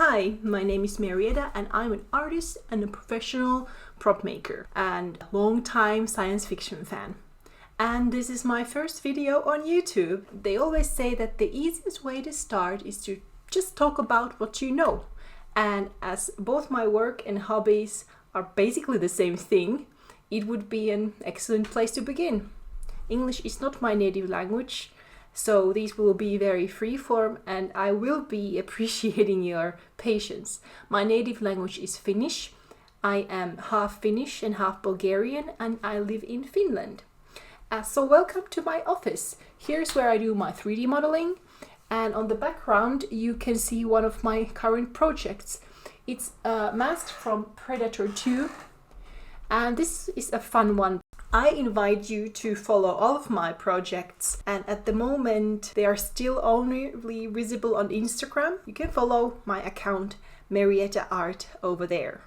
Hi, my name is Marietta and I'm an artist and a professional prop maker and a long-time science fiction fan. And this is my first video on YouTube. They always say that the easiest way to start is to just talk about what you know. And as both my work and hobbies are basically the same thing, it would be an excellent place to begin. English is not my native language, so these will be very freeform and I will be appreciating your patience. My native language is Finnish. I am half Finnish and half Bulgarian and I live in Finland. So welcome to my office. Here's where I do my 3D modeling, and on the background you can see one of my current projects. It's a mask from Predator 2 and this is a fun one. I invite you to follow all of my projects, and at the moment they are still only visible on Instagram. You can follow my account Marietta Art over there.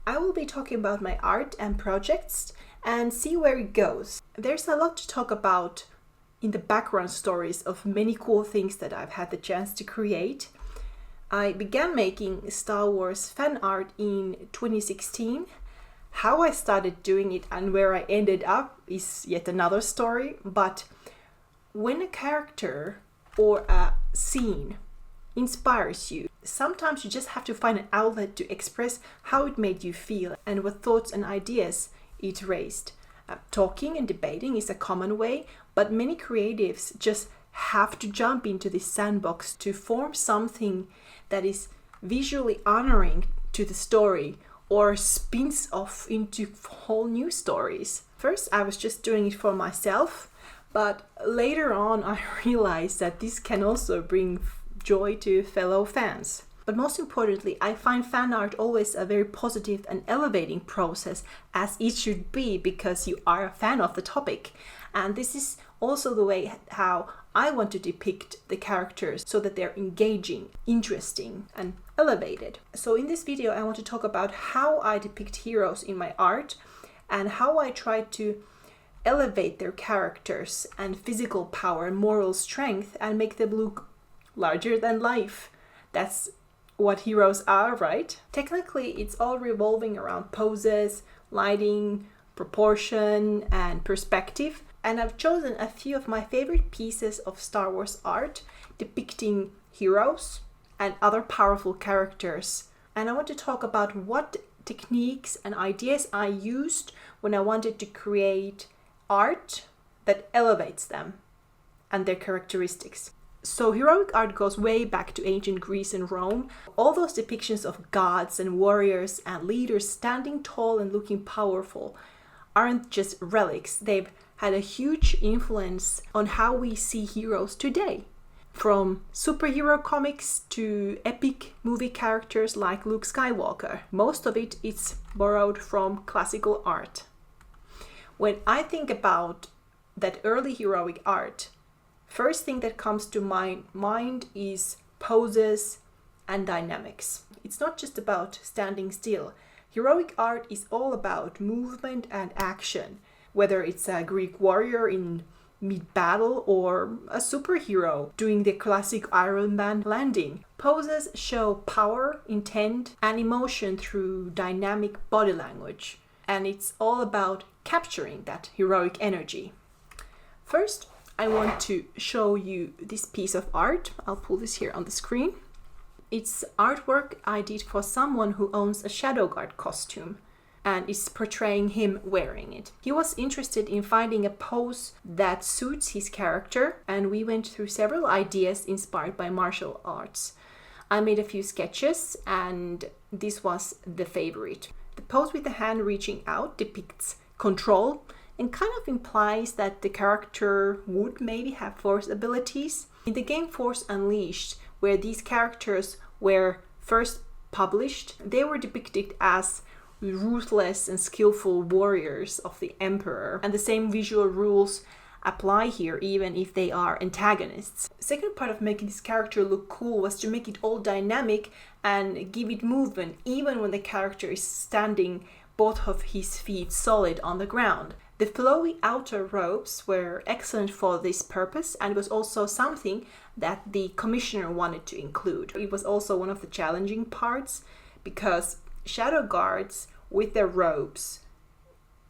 I will be talking about my art and projects and see where it goes. There's a lot to talk about in the background stories of many cool things that I've had the chance to create. I began making Star Wars fan art in 2016. How I started doing it and where I ended up is yet another story, but when a character or a scene inspires you, sometimes you just have to find an outlet to express how it made you feel and what thoughts and ideas it raised. Talking and debating is a common way, but many creatives just have to jump into this sandbox to form something that is visually honoring to the story or spins off into whole new stories. First, I was just doing it for myself, but later on I realized that this can also bring joy to fellow fans. But most importantly, I find fan art always a very positive and elevating process, as it should be, because you are a fan of the topic. And this is also the way how I want to depict the characters so that they're engaging, interesting, and elevated. So in this video, I want to talk about how I depict heroes in my art and how I try to elevate their characters and physical power and moral strength and make them look larger than life. That's what heroes are, right? Technically, it's all revolving around poses, lighting, proportion, and perspective. And I've chosen a few of my favorite pieces of Star Wars art depicting heroes and other powerful characters. And I want to talk about what techniques and ideas I used when I wanted to create art that elevates them and their characteristics. So heroic art goes way back to ancient Greece and Rome. All those depictions of gods and warriors and leaders standing tall and looking powerful aren't just relics. They've had a huge influence on how we see heroes today. From superhero comics to epic movie characters like Luke Skywalker. Most of it is borrowed from classical art. When I think about that early heroic art, first thing that comes to my mind is poses and dynamics. It's not just about standing still. Heroic art is all about movement and action, whether it's a Greek warrior in mid-battle or a superhero doing the classic Iron Man landing. Poses show power, intent, and emotion through dynamic body language, and it's all about capturing that heroic energy. First, I want to show you this piece of art. I'll pull this here on the screen. It's artwork I did for someone who owns a Shadow Guard costume and is portraying him wearing it. He was interested in finding a pose that suits his character, and we went through several ideas inspired by martial arts. I made a few sketches and this was the favorite. The pose with the hand reaching out depicts control and kind of implies that the character would maybe have force abilities. In the game Force Unleashed, where these characters were first published, they were depicted as ruthless and skillful warriors of the Emperor, and the same visual rules apply here even if they are antagonists. The second part of making this character look cool was to make it all dynamic and give it movement even when the character is standing both of his feet solid on the ground. The flowy outer robes were excellent for this purpose, and was also something that the commissioner wanted to include. It was also one of the challenging parts because shadow guards with their robes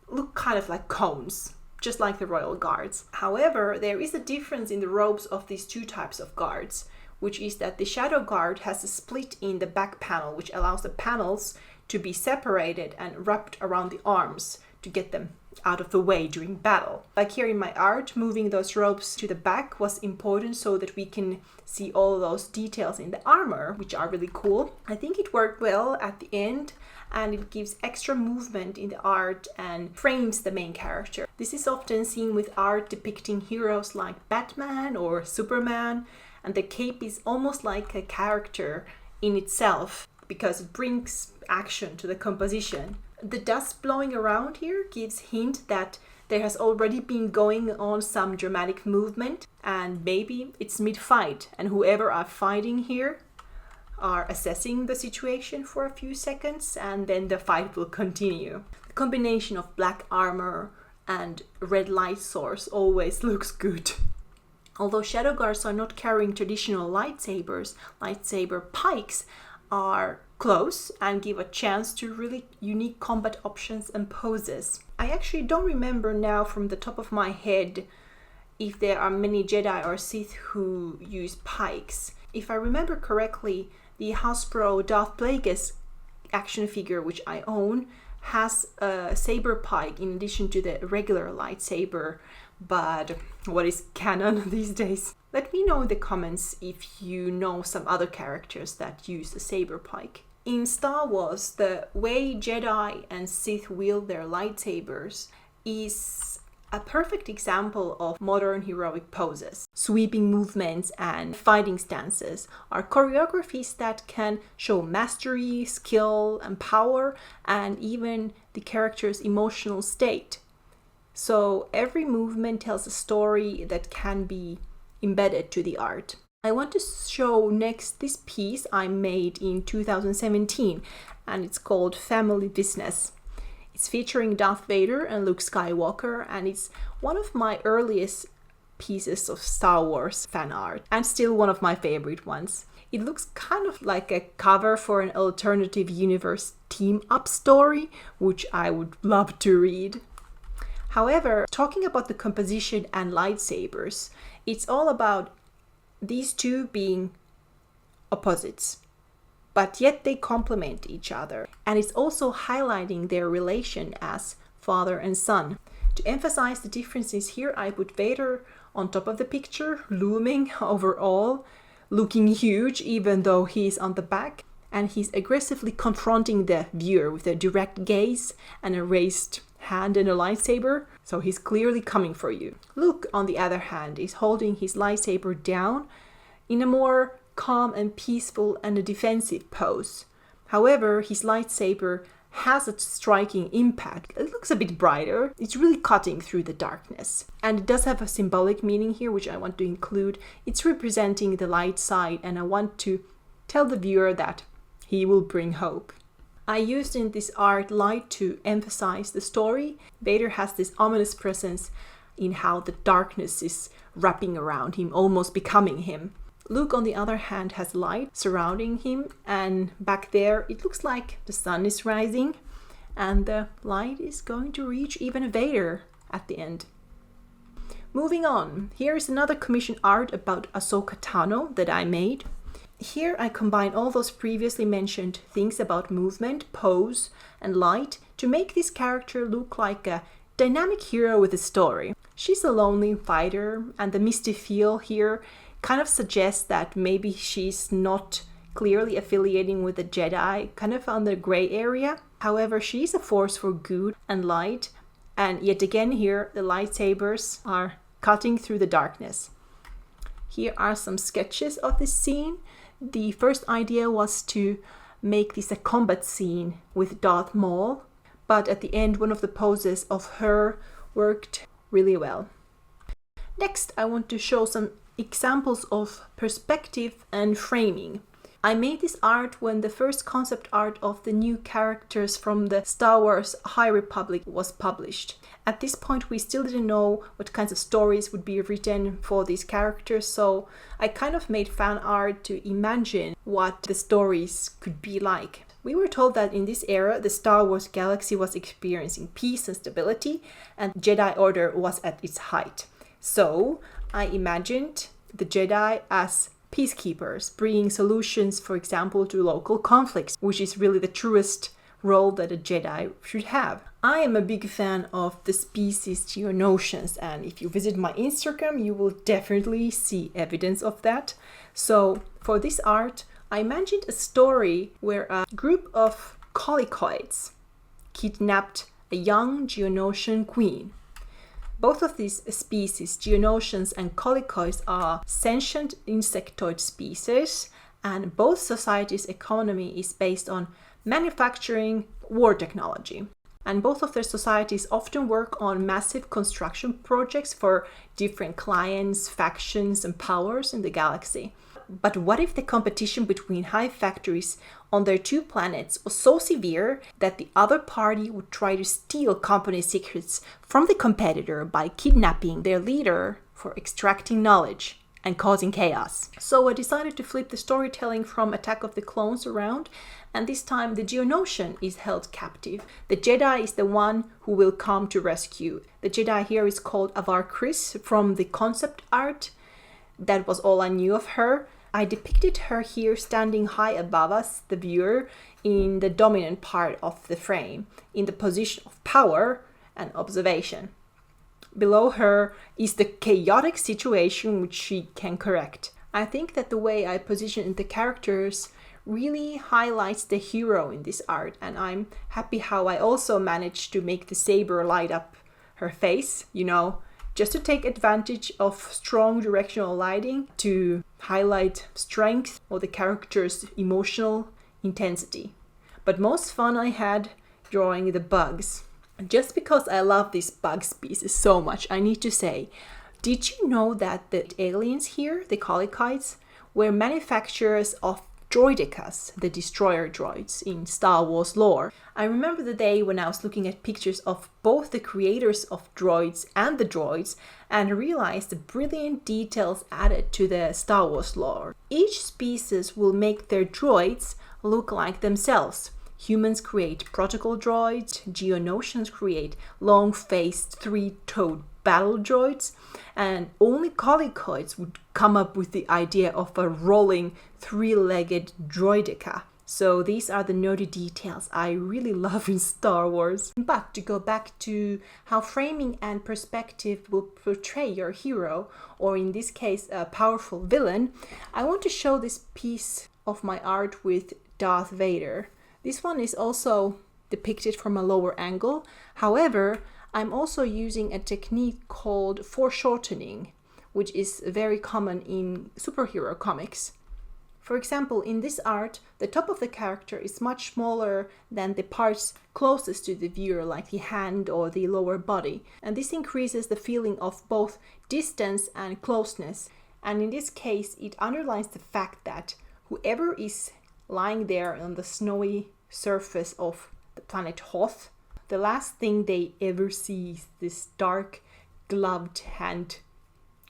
look kind of like cones, just like the royal guards. However, there is a difference in the robes of these two types of guards, which is that the shadow guard has a split in the back panel, which allows the panels to be separated and wrapped around the arms to get them out of the way during battle. Like here in my art, moving those robes to the back was important so that we can see all those details in the armor, which are really cool. I think it worked well at the end, and it gives extra movement in the art and frames the main character. This is often seen with art depicting heroes like Batman or Superman, and the cape is almost like a character in itself because it brings action to the composition. The dust blowing around here gives hint that there has already been going on some dramatic movement, and maybe it's mid-fight and whoever are fighting here are assessing the situation for a few seconds and then the fight will continue. The combination of black armor and red light source always looks good. Although shadow guards are not carrying traditional lightsabers, lightsaber pikes are close and give a chance to really unique combat options and poses. I actually don't remember now from the top of my head if there are many Jedi or Sith who use pikes. If I remember correctly, the Hasbro Darth Plagueis action figure, which I own, has a saber pike in addition to the regular lightsaber, but what is canon these days? Let me know in the comments if you know some other characters that use a saber pike. In Star Wars, the way Jedi and Sith wield their lightsabers is a perfect example of modern heroic poses. Sweeping movements and fighting stances are choreographies that can show mastery, skill, and power, and even the character's emotional state. So every movement tells a story that can be embedded to the art. I want to show next this piece I made in 2017, and it's called Family Business. It's featuring Darth Vader and Luke Skywalker, and it's one of my earliest pieces of Star Wars fan art, and still one of my favorite ones. It looks kind of like a cover for an alternative universe team-up story, which I would love to read. However, talking about the composition and lightsabers, it's all about these two being opposites, but yet they complement each other. And it's also highlighting their relation as father and son. To emphasize the differences here, I put Vader on top of the picture, looming over all, looking huge even though he's on the back. And he's aggressively confronting the viewer with a direct gaze and a raised hand and a lightsaber, so he's clearly coming for you. Luke, on the other hand, is holding his lightsaber down in a more calm and peaceful and a defensive pose. However, his lightsaber has a striking impact. It looks a bit brighter. It's really cutting through the darkness. And it does have a symbolic meaning here, which I want to include. It's representing the light side, and I want to tell the viewer that he will bring hope. I used in this art light to emphasize the story. Vader has this ominous presence in how the darkness is wrapping around him, almost becoming him. Luke, on the other hand, has light surrounding him, and back there it looks like the sun is rising and the light is going to reach even Vader at the end. Moving on, here is another commission art about Ahsoka Tano that I made. Here I combine all those previously mentioned things about movement, pose, and light to make this character look like a dynamic hero with a story. She's a lonely fighter, and the misty feel here kind of suggests that maybe she's not clearly affiliating with the Jedi, kind of on the gray area. However, she's a force for good and light, and yet again here the lightsabers are cutting through the darkness. Here are some sketches of this scene. The first idea was to make this a combat scene with Darth Maul, but at the end one of the poses of her worked really well. Next, I want to show some examples of perspective and framing. I made this art when the first concept art of the new characters from the Star Wars High Republic was published. At this point we still didn't know what kinds of stories would be written for these characters, so I kind of made fan art to imagine what the stories could be like. We were told that in this era the Star Wars galaxy was experiencing peace and stability, and Jedi Order was at its height. So I imagined the Jedi as peacekeepers, bringing solutions, for example, to local conflicts, which is really the truest role that a Jedi should have. I am a big fan of the species Geonosians, and if you visit my Instagram, you will definitely see evidence of that. So for this art, I imagined a story where a group of colicoids kidnapped a young Geonosian queen. Both of these species, Geonosians and colicoids, are sentient insectoid species, and both societies' economy is based on manufacturing war technology. And both of their societies often work on massive construction projects for different clients, factions, and powers in the galaxy. But what if the competition between hive factories on their two planets was so severe that the other party would try to steal company secrets from the competitor by kidnapping their leader for extracting knowledge and causing chaos? So I decided to flip the storytelling from Attack of the Clones around, and this time the Geonosian is held captive. The Jedi is the one who will come to rescue. The Jedi here is called Avar Kriss from the concept art. That was all I knew of her. I depicted her here standing high above us, the viewer, in the dominant part of the frame, in the position of power and observation. Below her is the chaotic situation which she can correct. I think that the way I positioned the characters really highlights the hero in this art, and I'm happy how I also managed to make the saber light up her face, just to take advantage of strong directional lighting to highlight strength or the character's emotional intensity. But most fun I had drawing the bugs. Just because I love these bug species so much, I need to say, did you know that the aliens here, the colicoids, were manufacturers of droidicas, the destroyer droids in Star Wars lore? I remember the day when I was looking at pictures of both the creators of droids and the droids and realized the brilliant details added to the Star Wars lore. Each species will make their droids look like themselves. Humans create protocol droids, Geonosians create long-faced three-toed battle droids, and only colicoids would come up with the idea of a rolling three-legged droidica. So these are the nerdy details I really love in Star Wars. But to go back to how framing and perspective will portray your hero, or in this case a powerful villain, I want to show this piece of my art with Darth Vader. This one is also depicted from a lower angle. However, I'm also using a technique called foreshortening, which is very common in superhero comics. For example, in this art, the top of the character is much smaller than the parts closest to the viewer, like the hand or the lower body. And this increases the feeling of both distance and closeness. And in this case, it underlines the fact that whoever is lying there on the snowy surface of the planet Hoth, the last thing they ever see is this dark, gloved hand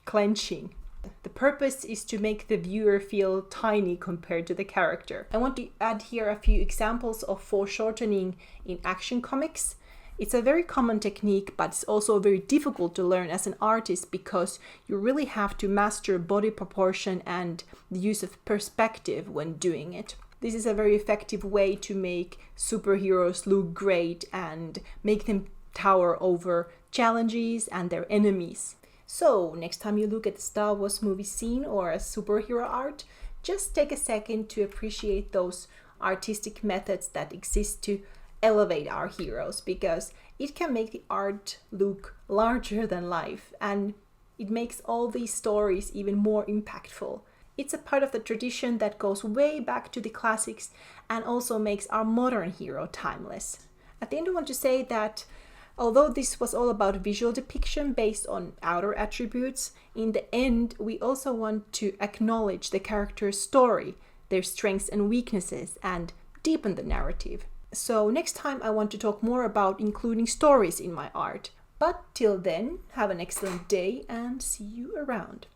clenching. The purpose is to make the viewer feel tiny compared to the character. I want to add here a few examples of foreshortening in action comics. It's a very common technique, but it's also very difficult to learn as an artist because you really have to master body proportion and the use of perspective when doing it. This is a very effective way to make superheroes look great and make them tower over challenges and their enemies. So, next time you look at the Star Wars movie scene or a superhero art, just take a second to appreciate those artistic methods that exist to elevate our heroes, because it can make the art look larger than life and it makes all these stories even more impactful. It's a part of the tradition that goes way back to the classics and also makes our modern hero timeless. At the end, I want to say that although this was all about visual depiction based on outer attributes, in the end we also want to acknowledge the character's story, their strengths and weaknesses and deepen the narrative. So next time I want to talk more about including stories in my art. But till then, have an excellent day and see you around.